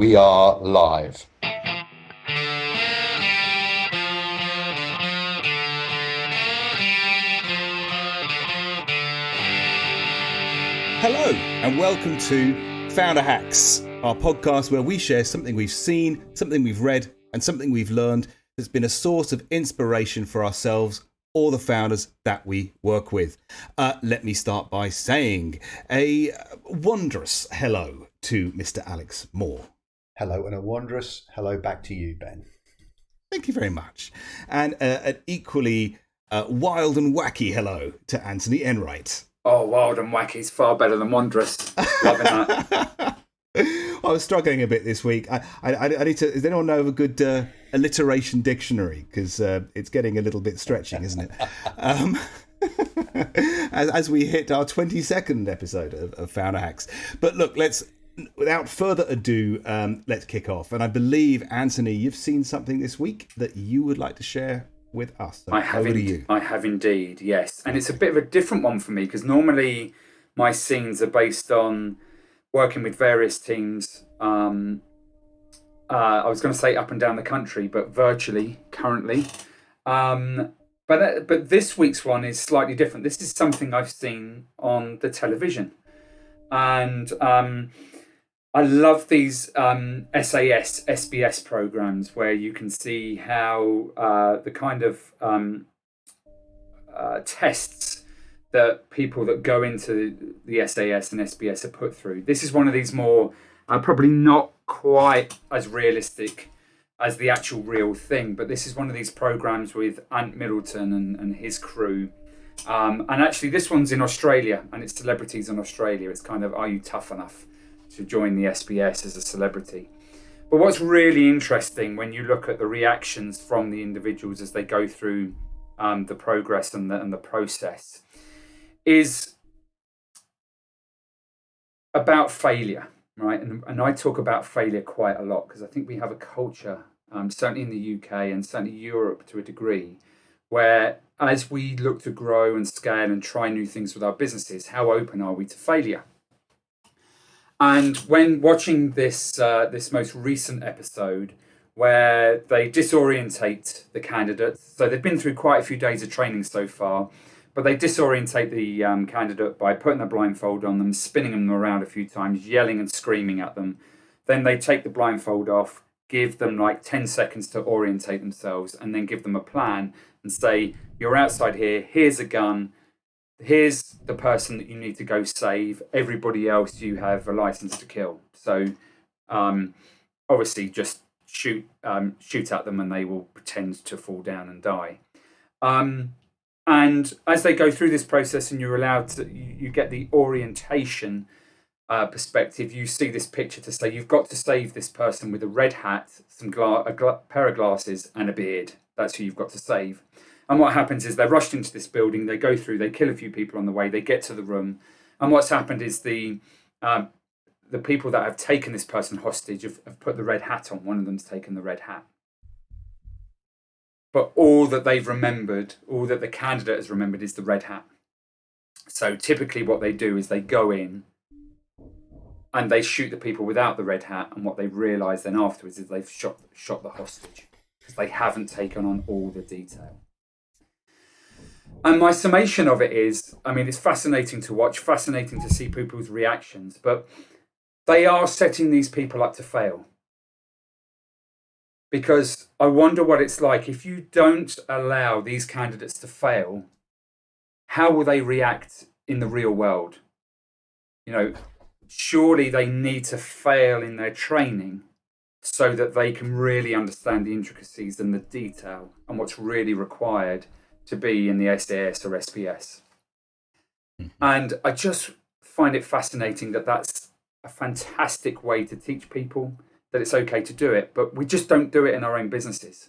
We are live. Hello, and welcome to Founder Hacks, our podcast where we share something we've seen, something we've read, and something we've learned that's been a source of inspiration for ourselves or the founders that we work with. Let me start by saying a wondrous hello to Mr. Alex Moore. Hello, and a wondrous hello back to you, Ben. Thank you very much. And an equally wild and wacky hello to Anthony Enright. Oh, wild and wacky is far better than wondrous. Loving that. I was struggling a bit this week. I need to. Does anyone know of a good alliteration dictionary? Because it's getting a little bit stretching, isn't it? As we hit our 22nd episode of Founder Hacks. But look, without further ado, let's kick off. And I believe, Anthony, you've seen something this week that you would like to share with us. So I have indeed, yes. And it's a bit of a different one for me because normally my scenes are based on working with various teams. I was going to say up and down the country, but virtually currently. But this week's one is slightly different. This is something I've seen on the television. And I love these SAS, SBS programs where you can see how the kind of tests that people that go into the SAS and SBS are put through. This is one of these more, probably not quite as realistic as the actual real thing, but this is one of these programs with Ant Middleton and his crew. And actually this one's in Australia, and it's celebrities in Australia. It's kind of, are you tough enough to join the SBS as a celebrity? But what's really interesting when you look at the reactions from the individuals as they go through the progress and the process is about failure, right? And I talk about failure quite a lot because I think we have a culture, certainly in the UK and certainly Europe to a degree, where as we look to grow and scale and try new things with our businesses, how open are we to failure? And when watching this most recent episode where they disorientate the candidates, so they've been through quite a few days of training so far, but they disorientate the candidate by putting the blindfold on them, spinning them around a few times, yelling and screaming at them. Then they take the blindfold off, give them like 10 seconds to orientate themselves, and then give them a plan and say, you're outside here, here's a gun, here's the person that you need to go save. Everybody else you have a license to kill. So obviously just shoot at them and they will pretend to fall down and die. And as they go through this process and you're allowed to, you get the orientation perspective, you see this picture to say, you've got to save this person with a red hat, a pair of glasses and a beard. That's who you've got to save. And what happens is they're rushed into this building, they go through, they kill a few people on the way, they get to the room. And what's happened is the people that have taken this person hostage have put the red hat on. One of them's taken the red hat. But all that they've remembered, all that the candidate has remembered is the red hat. So typically what they do is they go in and they shoot the people without the red hat. And what they realise then afterwards is they've shot the hostage because they haven't taken on all the detail. And my summation of it is, I mean, it's fascinating to watch, fascinating to see people's reactions, but they are setting these people up to fail. Because I wonder what it's like if you don't allow these candidates to fail, how will they react in the real world? You know, surely they need to fail in their training so that they can really understand the intricacies and the detail and what's really required to be in the SAS or SPS. And I just find it fascinating that that's a fantastic way to teach people that it's okay to do it, but we just don't do it in our own businesses.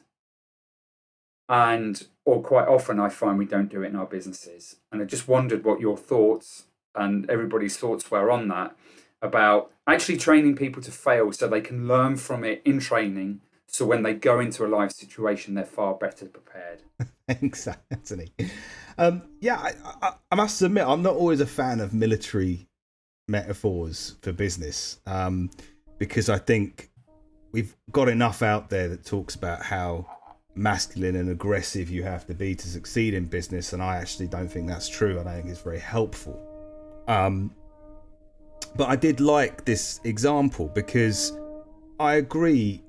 Or quite often I find we don't do it in our businesses. And I just wondered what your thoughts and everybody's thoughts were on that, about actually training people to fail so they can learn from it in training. So when they go into a live situation, they're far better prepared. Thanks, Anthony. I must admit, I'm not always a fan of military metaphors for business, because I think we've got enough out there that talks about how masculine and aggressive you have to be to succeed in business, and I actually don't think that's true. I don't think it's very helpful. But I did like this example because I agree.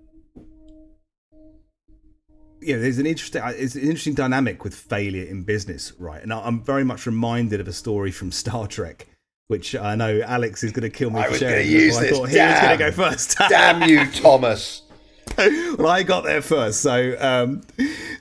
There's an interesting dynamic with failure in business, right? And I'm very much reminded of a story from Star Trek, which I know Alex is going to kill me for sharing. I thought he was going to go first. Damn you, Thomas. Well, I got there first. So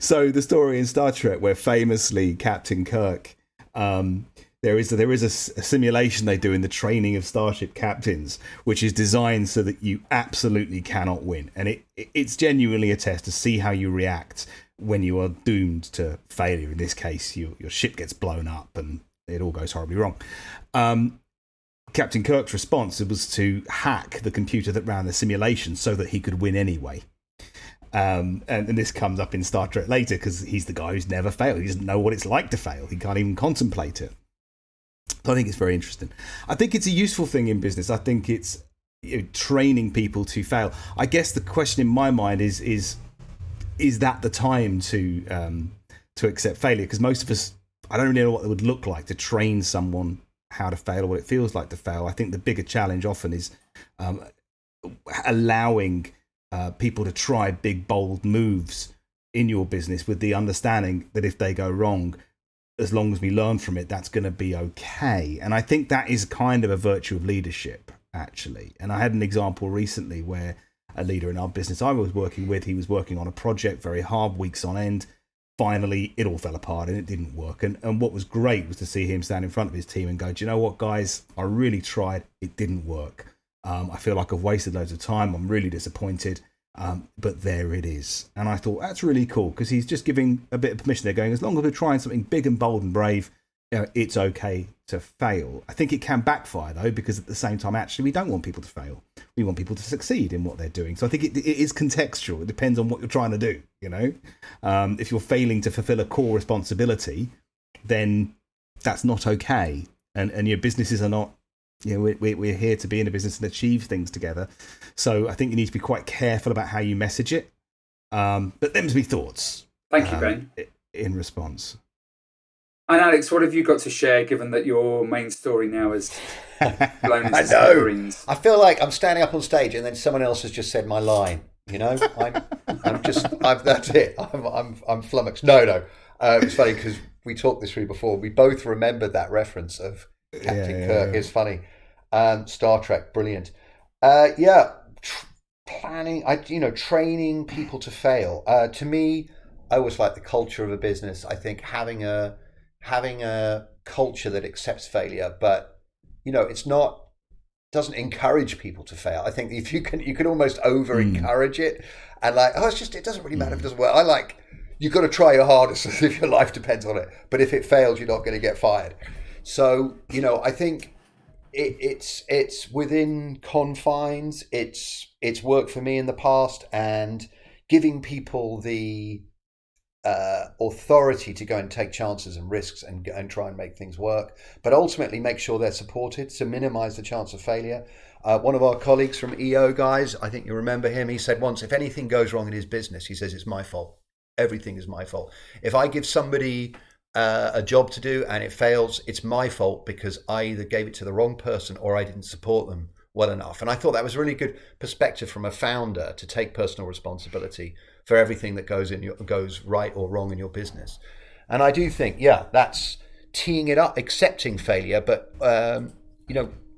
the story in Star Trek where famously Captain Kirk, there is a simulation they do in the training of starship captains, which is designed so that you absolutely cannot win, and it's genuinely a test to see how you react when you are doomed to failure. In this case, your ship gets blown up and it all goes horribly wrong. Captain Kirk's response was to hack the computer that ran the simulation so that he could win anyway. And this comes up in Star Trek later because he's the guy who's never failed. He doesn't know what it's like to fail. He can't even contemplate it. So I think it's very interesting. I think it's a useful thing in business. I think it's training people to fail. I guess the question in my mind is that the time to accept failure? Because most of us, I don't really know what it would look like to train someone how to fail or what it feels like to fail. I think the bigger challenge often is allowing people to try big, bold moves in your business with the understanding that if they go wrong, as long as we learn from it, that's going to be okay. And I think that is kind of a virtue of leadership, actually. And I had an example recently where a leader in our business I was working with, he was working on a project very hard, weeks on end. Finally, it all fell apart and it didn't work. And what was great was to see him stand in front of his team and go, do you know what, guys? I really tried. It didn't work. I feel like I've wasted loads of time. I'm really disappointed. But there it is. And I thought that's really cool because he's just giving a bit of permission there, going, as long as we're trying something big and bold and brave, it's okay to fail. I think it can backfire though, because at the same time, actually, we don't want people to fail. We want people to succeed in what they're doing. So I think it is contextual. It depends on what you're trying to do. If you're failing to fulfill a core responsibility, then that's not okay. And your businesses are not. We're here to be in a business and achieve things together. So I think you need to be quite careful about how you message it. But them's me thoughts. Thank you, Ben. In response. And Alex, what have you got to share, given that your main story now is blown into I know. smithereens? I feel like I'm standing up on stage and then someone else has just said my line. That's it. I'm flummoxed. No. It's funny because we talked this through before. We both remembered that reference of Captain Kirk. It's funny. Star Trek, brilliant. Planning. Training people to fail. To me, I always like the culture of a business. I think having a culture that accepts failure, but doesn't encourage people to fail. I think if you can almost over encourage it and it doesn't really matter if it doesn't work. I like, you've got to try your hardest as if your life depends on it. But if it fails, you're not going to get fired. So, I think it's within confines. It's worked for me in the past, and giving people the authority to go and take chances and risks and try and make things work, but ultimately make sure they're supported to minimize the chance of failure. One of our colleagues from EO guys, I think you remember him, he said once, if anything goes wrong in his business, he says, it's my fault. Everything is my fault. If I give somebody a job to do and it fails, it's my fault because I either gave it to the wrong person or I didn't support them well enough. And I thought that was a really good perspective from a founder, to take personal responsibility for everything that goes right or wrong in your business. And I do think, that's teeing it up, accepting failure, but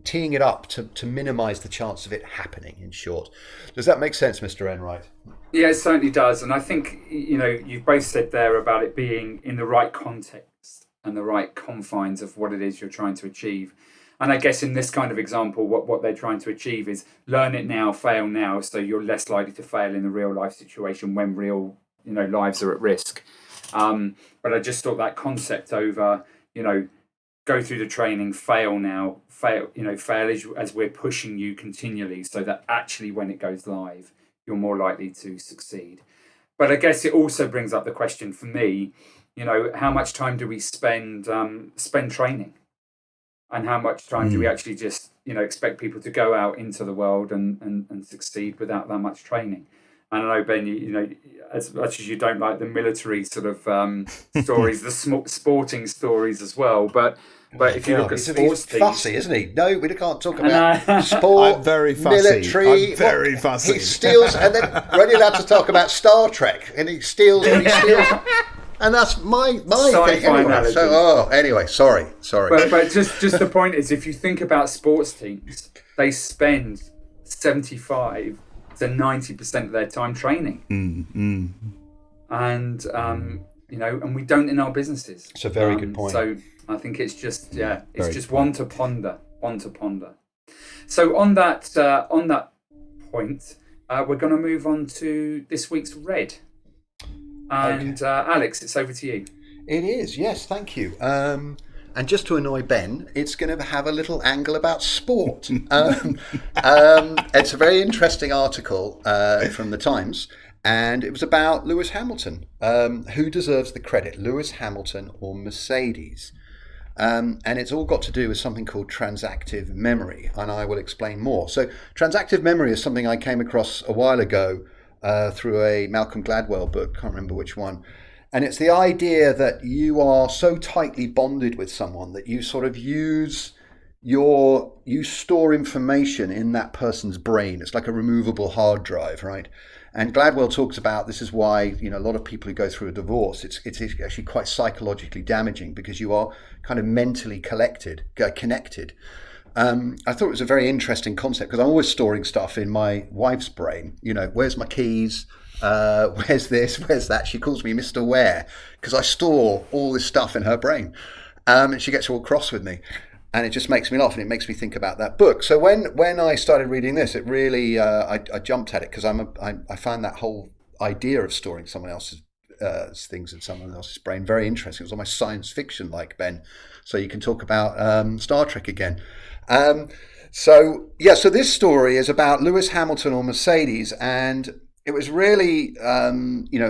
teeing it up to minimize the chance of it happening, in short. Does that make sense, Mr. Enright? Yeah, it certainly does. And I think, you've both said there about it being in the right context and the right confines of what it is you're trying to achieve. And I guess in this kind of example, what they're trying to achieve is learn it now, fail now, so you're less likely to fail in the real life situation when real, lives are at risk. But I just thought that concept over, go through the training, fail now, fail as we're pushing you continually, so that actually when it goes live, you're more likely to succeed. But I guess it also brings up the question for me, how much time do we spend training? And how much time do we actually just expect people to go out into the world and succeed without that much training. And I know, Ben, as much as you don't like the military sort of stories, the sporting stories as well, but if you look at sports he's fussy, isn't he? No, we can't talk about sport. I'm very fussy. Military. I'm very fussy. He steals, and then we're only allowed to talk about Star Trek, and he steals. And that's my thing. Anyway, sorry. But just the point is, if you think about sports teams, they spend 75 to 90% of their time training, and and we don't in our businesses. It's a very good point. So I think it's just one to ponder. So on that point, we're going to move on to this week's Red. And Alex, it's over to you. It is, yes, thank you. And just to annoy Ben, it's going to have a little angle about sport. It's a very interesting article from the Times, and it was about Lewis Hamilton. Who deserves the credit, Lewis Hamilton or Mercedes? And it's all got to do with something called transactive memory, and I will explain more. So transactive memory is something I came across a while ago through a Malcolm Gladwell book, can't remember which one. And it's the idea that you are so tightly bonded with someone that you sort of you store information in that person's brain. It's like a removable hard drive, right? And Gladwell talks about this is why, a lot of people who go through a divorce, it's actually quite psychologically damaging because you are kind of mentally connected. I thought it was a very interesting concept because I'm always storing stuff in my wife's brain. Where's my keys? Where's this? Where's that? She calls me Mr. Ware because I store all this stuff in her brain. And she gets all cross with me. And it just makes me laugh and it makes me think about that book. So when I started reading this, it really, I jumped at it because I found that whole idea of storing someone else's things in someone else's brain very interesting. It was almost science fiction like, Ben. So you can talk about Star Trek again. So this story is about Lewis Hamilton or Mercedes, and it was really,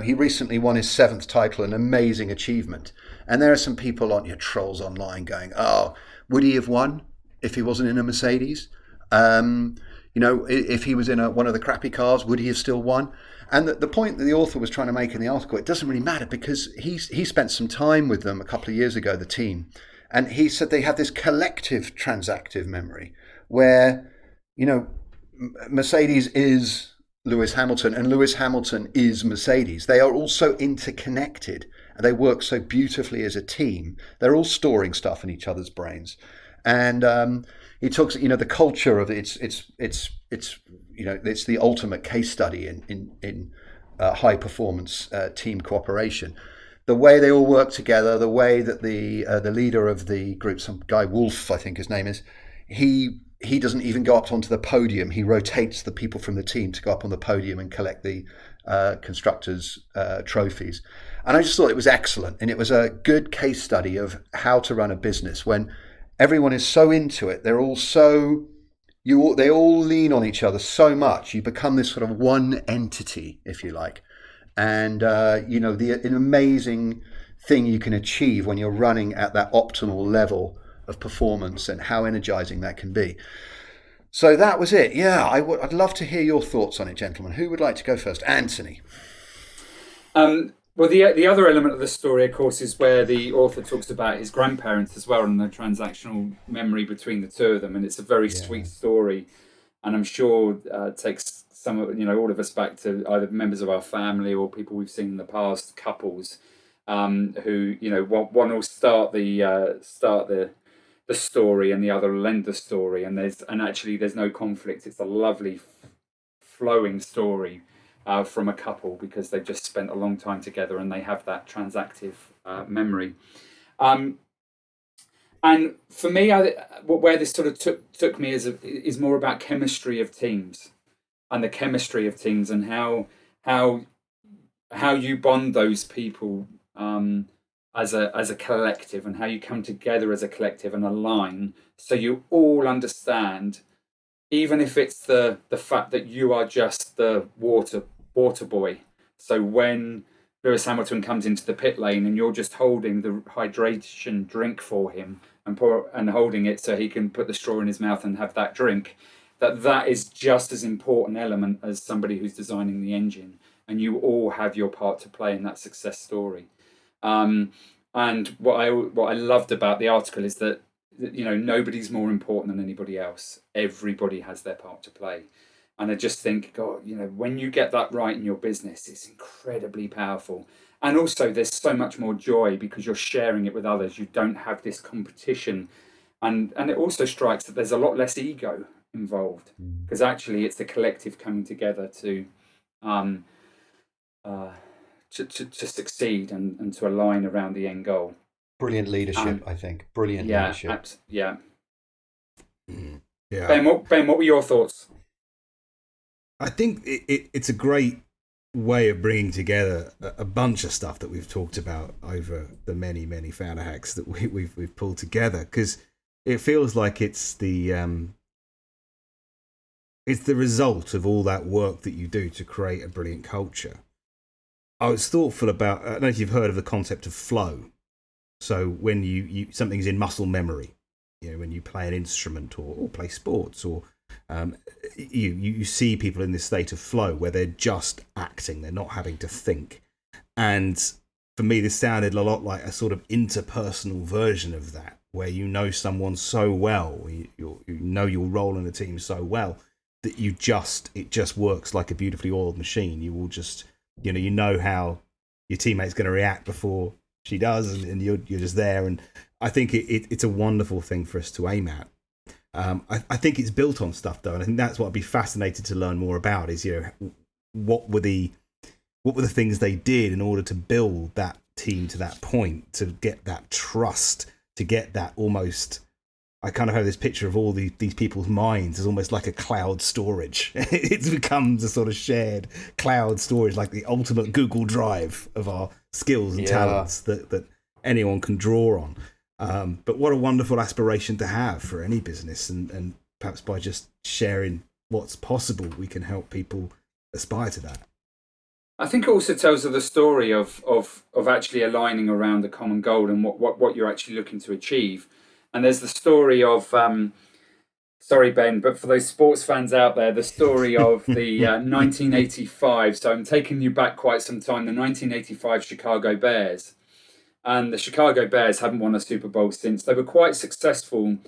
he recently won his 7th title, an amazing achievement. And there are some people trolls online going, oh, would he have won if he wasn't in a Mercedes? If he was in one of the crappy cars, would he have still won? And the point that the author was trying to make in the article, it doesn't really matter because he spent some time with them a couple of years ago, the team. And he said they have this collective transactive memory where, Mercedes is Lewis Hamilton and Lewis Hamilton is Mercedes. They are all so interconnected and they work so beautifully as a team. They're all storing stuff in each other's brains. And he talks, the culture of it's the ultimate case study in high performance team cooperation. The way they all work together, the way that the leader of the group, some guy Wolf, I think his name is, he doesn't even go up onto the podium. He rotates the people from the team to go up on the podium and collect the constructors' trophies. And I just thought it was excellent, and it was a good case study of how to run a business when everyone is so into it. They're all they all lean on each other so much. You become this sort of one entity, if you like. And, an amazing thing you can achieve when you're running at that optimal level of performance and how energizing that can be. So that was it. Yeah, I'd love to hear your thoughts on it, gentlemen. Who would like to go first? Anthony. Well, the other element of the story, of course, is where the author talks about his grandparents as well and the transactional memory between the two of them. And it's a very sweet story. And I'm sure it takes all of us back to either members of our family or people we've seen in the past, couples who, one will start the story and the other will end the story. And actually there's no conflict. It's a lovely flowing story from a couple because they've just spent a long time together and they have that transactive memory. And for me, where this sort of took me is more about chemistry of teams and the chemistry of teams and how you bond those people as a collective and how you come together as a collective and align so you all understand, even if it's the fact that you are just the water boy. So when Lewis Hamilton comes into the pit lane and you're just holding the hydration drink for him and holding it so he can put the straw in his mouth and have that drink, that is just as important element as somebody who's designing the engine, and you all have your part to play in that success story. And what I loved about the article is that nobody's more important than anybody else. Everybody has their part to play. And I just think, God, when you get that right in your business, it's incredibly powerful. And also there's so much more joy because you're sharing it with others. You don't have this competition. And it also strikes that there's a lot less ego involved, because actually it's the collective coming together to succeed and to align around the end goal. Brilliant leadership, I think. Brilliant leadership. Yeah. Yeah. Ben, what were your thoughts? I think it's a great way of bringing together a bunch of stuff that we've talked about over the many, many founder hacks that we've pulled together, because it feels like it's the result of all that work that you do to create a brilliant culture. I was thoughtful about, I don't know if you've heard of the concept of flow. So when you something's in muscle memory, when you play an instrument or play sports, or you see people in this state of flow where they're just acting, they're not having to think. And for me, this sounded a lot like a sort of interpersonal version of that, where you know someone so well, you know your role in a team so well that it just works like a beautifully oiled machine. You will just, you know how your teammate's going to react before she does, and you're just there. And I think it's a wonderful thing for us to aim at. I think it's built on stuff though, and I think that's what I'd be fascinated to learn more about. Is what were the things they did in order to build that team to that point, to get that trust, to get that almost. I kind of have this picture of all these people's minds as almost like a cloud storage. It becomes a sort of shared cloud storage, like the ultimate Google Drive of our skills and talents that anyone can draw on. But what a wonderful aspiration to have for any business, and perhaps by just sharing what's possible, we can help people aspire to that. I think it also tells of the story of actually aligning around the common goal and what you're actually looking to achieve. And there's the story of, sorry, Ben, but for those sports fans out there, the story of the 1985. So I'm taking you back quite some time, the 1985 Chicago Bears. And the Chicago Bears haven't won a Super Bowl since. They were quite successful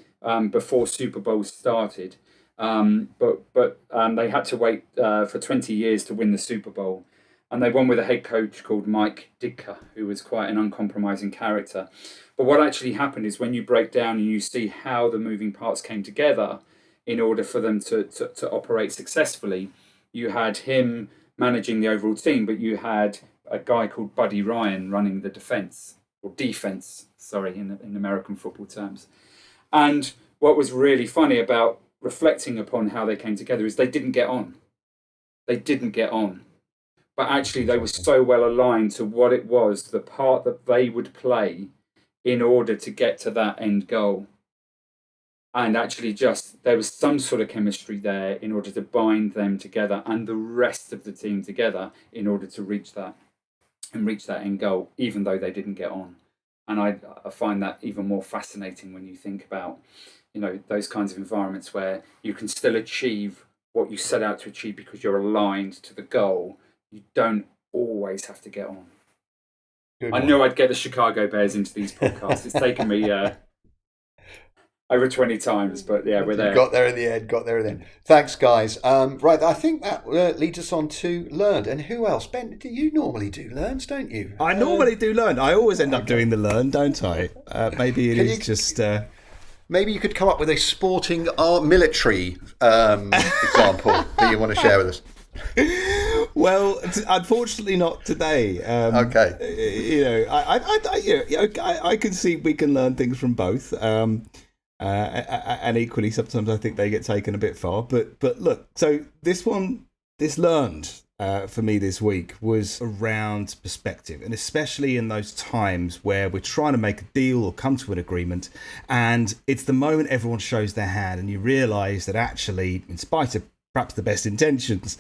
before Super Bowls started. But they had to wait for 20 years to win the Super Bowl. And they won with a head coach called Mike Ditka, who was quite an uncompromising character. But what actually happened is when you break down and you see how the moving parts came together in order for them to operate successfully, you had him managing the overall team, but you had a guy called Buddy Ryan running the defense, in American football terms. And what was really funny about reflecting upon how they came together is they didn't get on. But actually they were so well aligned to what it was, the part that they would play in order to get to that end goal. And actually there was some sort of chemistry there in order to bind them together and the rest of the team together in order to reach that end goal, even though they didn't get on. And I find that even more fascinating when you think about, those kinds of environments where you can still achieve what you set out to achieve because you're aligned to the goal. You don't always have to get on. I knew I'd get the Chicago Bears into these podcasts. It's taken me over 20 times, but yeah, we're there. Got there in the end. Thanks, guys. Right, I think that leads us on to Learned. And who else? Ben, do you normally do Learns, don't you? I normally do Learn. I always end up doing the Learn, don't I? Maybe it is just... Maybe you could come up with a sporting military example that you want to share with us. Well, unfortunately, not today. Okay. I can see we can learn things from both, and equally, sometimes I think they get taken a bit far. But look, so this Learned for me this week was around perspective, and especially in those times where we're trying to make a deal or come to an agreement, and it's the moment everyone shows their hand, and you realise that actually, in spite of perhaps the best intentions,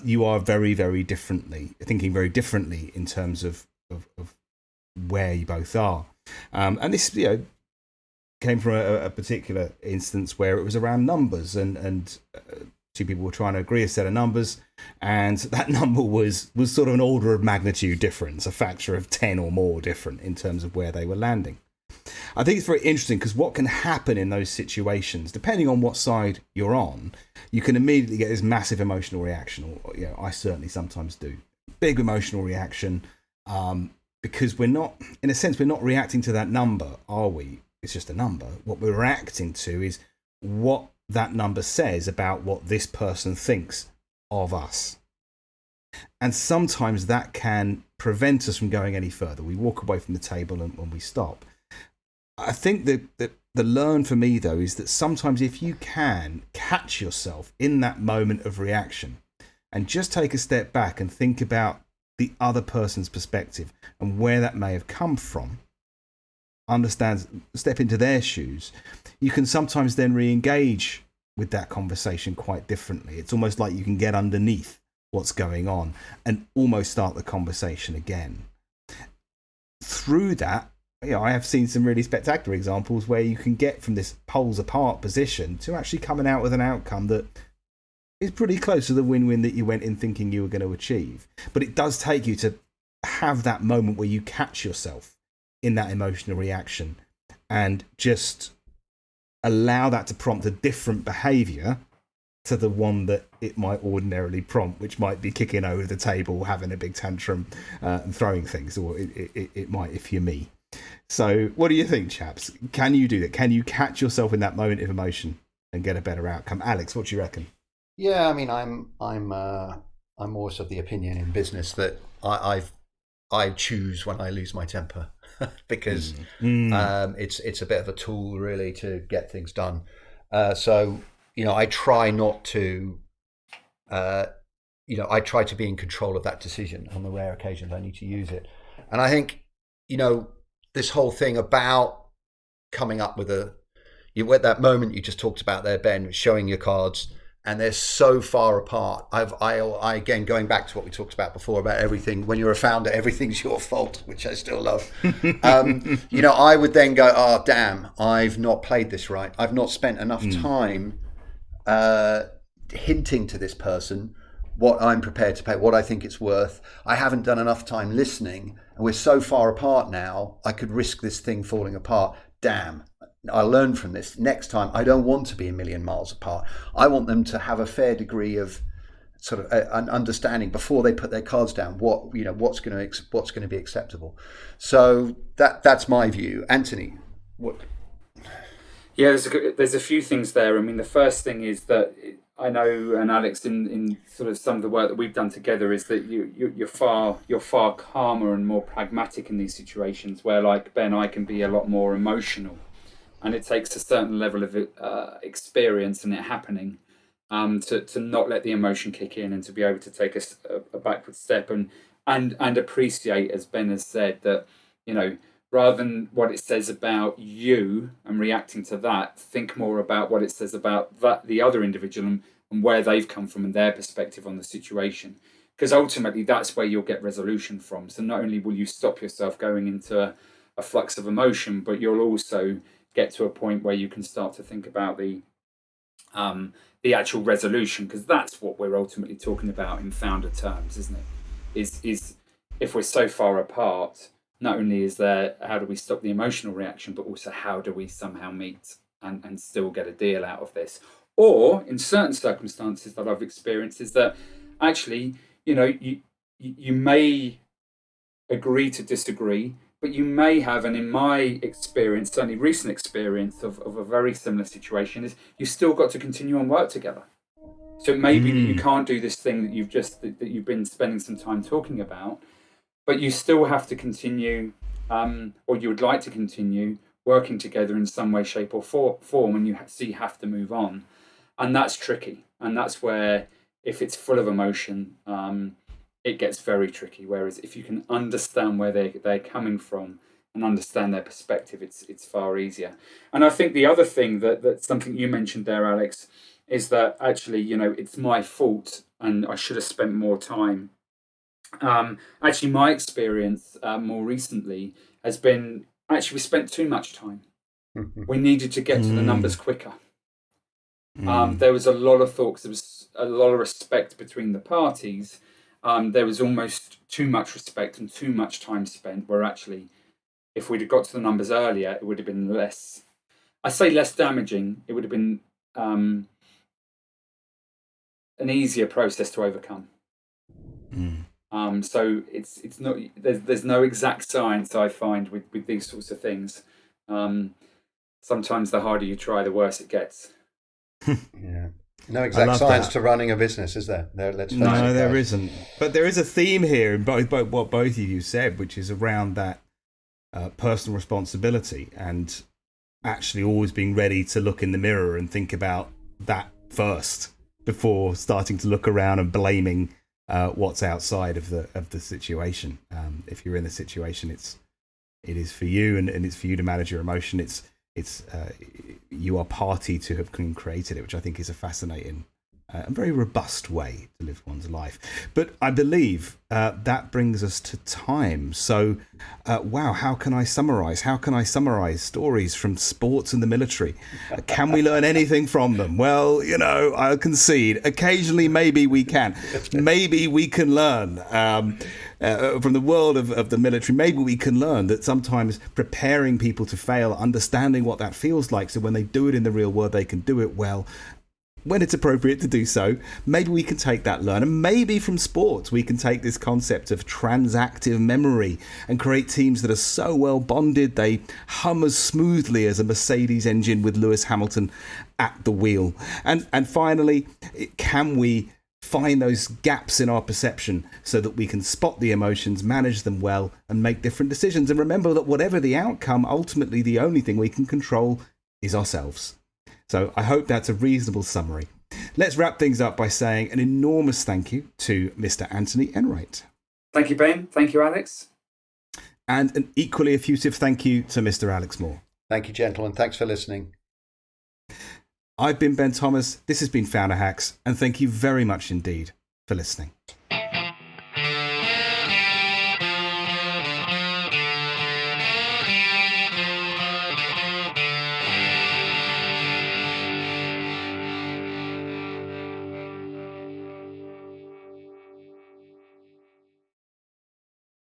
you are very, very thinking very differently in terms of where you both are. And this, came from a particular instance where it was around numbers, and two people were trying to agree a set of numbers, and that number was sort of an order of magnitude difference, a factor of 10 or more different in terms of where they were landing. I think it's very interesting because what can happen in those situations, depending on what side you're on, you can immediately get this massive emotional reaction, or I certainly sometimes do. Big emotional reaction, because we're not reacting to that number, are we? It's just a number. What we're reacting to is what that number says about what this person thinks of us. And sometimes that can prevent us from going any further. We walk away from the table and when we stop. I think the learn for me, though, is that sometimes if you can catch yourself in that moment of reaction and just take a step back and think about the other person's perspective and where that may have come from, step into their shoes, you can sometimes then re-engage with that conversation quite differently. It's almost like you can get underneath what's going on and almost start the conversation again. Through that, I have seen some really spectacular examples where you can get from this poles apart position to actually coming out with an outcome that is pretty close to the win-win that you went in thinking you were going to achieve. But it does take you to have that moment where you catch yourself in that emotional reaction and just allow that to prompt a different behaviour to the one that it might ordinarily prompt, which might be kicking over the table, having a big tantrum, and throwing things, or it might if you're me. So what do you think, chaps? Can you do that? Can you catch yourself in that moment of emotion and get a better outcome? Alex, what do you reckon? Yeah, I mean, I'm always of the opinion in business that I choose when I lose my temper because it's a bit of a tool really to get things done. So I try not to, I try to be in control of that decision on the rare occasions I need to use it. And I think, this whole thing about coming up with at that moment you just talked about there, Ben, showing your cards, and they're so far apart. I again, going back to what we talked about before about everything, when you're a founder, everything's your fault, which I still love. I would then go, oh, damn, I've not played this right. I've not spent enough time hinting to this person what I'm prepared to pay, what I think it's worth. I haven't done enough time listening, and we're so far apart now, I could risk this thing falling apart. Damn. I learned from this. Next time, I don't want to be a million miles apart. I want them to have a fair degree of sort of an understanding before they put their cards down. What's going to be acceptable. So that's my view. Anthony, what? Yeah, there's a few things there. I mean, the first thing is that I know, and Alex, in sort of some of the work that we've done together, is that you're far calmer and more pragmatic in these situations. Where, like Ben, I can be a lot more emotional. And it takes a certain level of experience in it happening to not let the emotion kick in and to be able to take a backward step and appreciate, as Ben has said, that, rather than what it says about you and reacting to that, think more about what it says about the other individual and where they've come from and their perspective on the situation. Because ultimately, that's where you'll get resolution from. So not only will you stop yourself going into a flux of emotion, but you'll also get to a point where you can start to think about the actual resolution, because that's what we're ultimately talking about in founder terms, isn't it? Is if we're so far apart, not only is there how do we stop the emotional reaction, but also how do we somehow meet and still get a deal out of this? Or in certain circumstances that I've experienced is that actually, you may agree to disagree, but you may have, and in my experience, certainly recent experience of a very similar situation, is you've still got to continue and work together. So it may be that you can't do this thing that you've been spending some time talking about, but you still have to continue, or you would like to continue working together in some way, shape, or form, and you have to move on, and that's tricky, and that's where if it's full of emotion, it gets very tricky. Whereas if you can understand where they're coming from and understand their perspective, it's far easier. And I think the other thing that's something you mentioned there, Alex, is that actually, it's my fault and I should have spent more time. Actually, my experience more recently has been actually we spent too much time. We needed to get to the numbers quicker. There was a lot of thoughts. There was a lot of respect between the parties. There was almost too much respect and too much time spent, where actually, if we'd have got to the numbers earlier, it would have been less, I say less damaging. It would have been an easier process to overcome. So it's not, there's no exact science, I find, with these sorts of things. Sometimes the harder you try, the worse it gets. Yeah. No exact science to running a business, is there? No, there isn't. But there is a theme here in both what both of you said, which is around that personal responsibility and actually always being ready to look in the mirror and think about that first before starting to look around and blaming what's outside of the situation. If you're in the situation, it is for you, and it's for you to manage your emotion. It's you are party to have created it, which I think is a fascinating and very robust way to live one's life. But I believe that brings us to time. So, wow, how can I summarize? How can I summarize stories from sports and the military? Can we learn anything from them? Well, I'll concede. Occasionally, maybe we can. Maybe we can learn from the world of the military. Maybe we can learn that sometimes preparing people to fail, understanding what that feels like, so when they do it in the real world, they can do it well when it's appropriate to do so. Maybe we can take that learn, and maybe from sports we can take this concept of transactive memory and create teams that are so well bonded they hum as smoothly as a Mercedes engine with Lewis Hamilton at the wheel. And finally, can we find those gaps in our perception so that we can spot the emotions, manage them well, and make different decisions? And remember that whatever the outcome, ultimately the only thing we can control is ourselves. So I hope that's a reasonable summary. Let's wrap things up by saying an enormous thank you to Mr. Anthony Enright. Thank you, Ben. Thank you, Alex. And an equally effusive thank you to Mr. Alex Moore. Thank you, gentlemen. Thanks for listening. I've been Ben Thomas. This has been Founder Hacks, and thank you very much indeed for listening.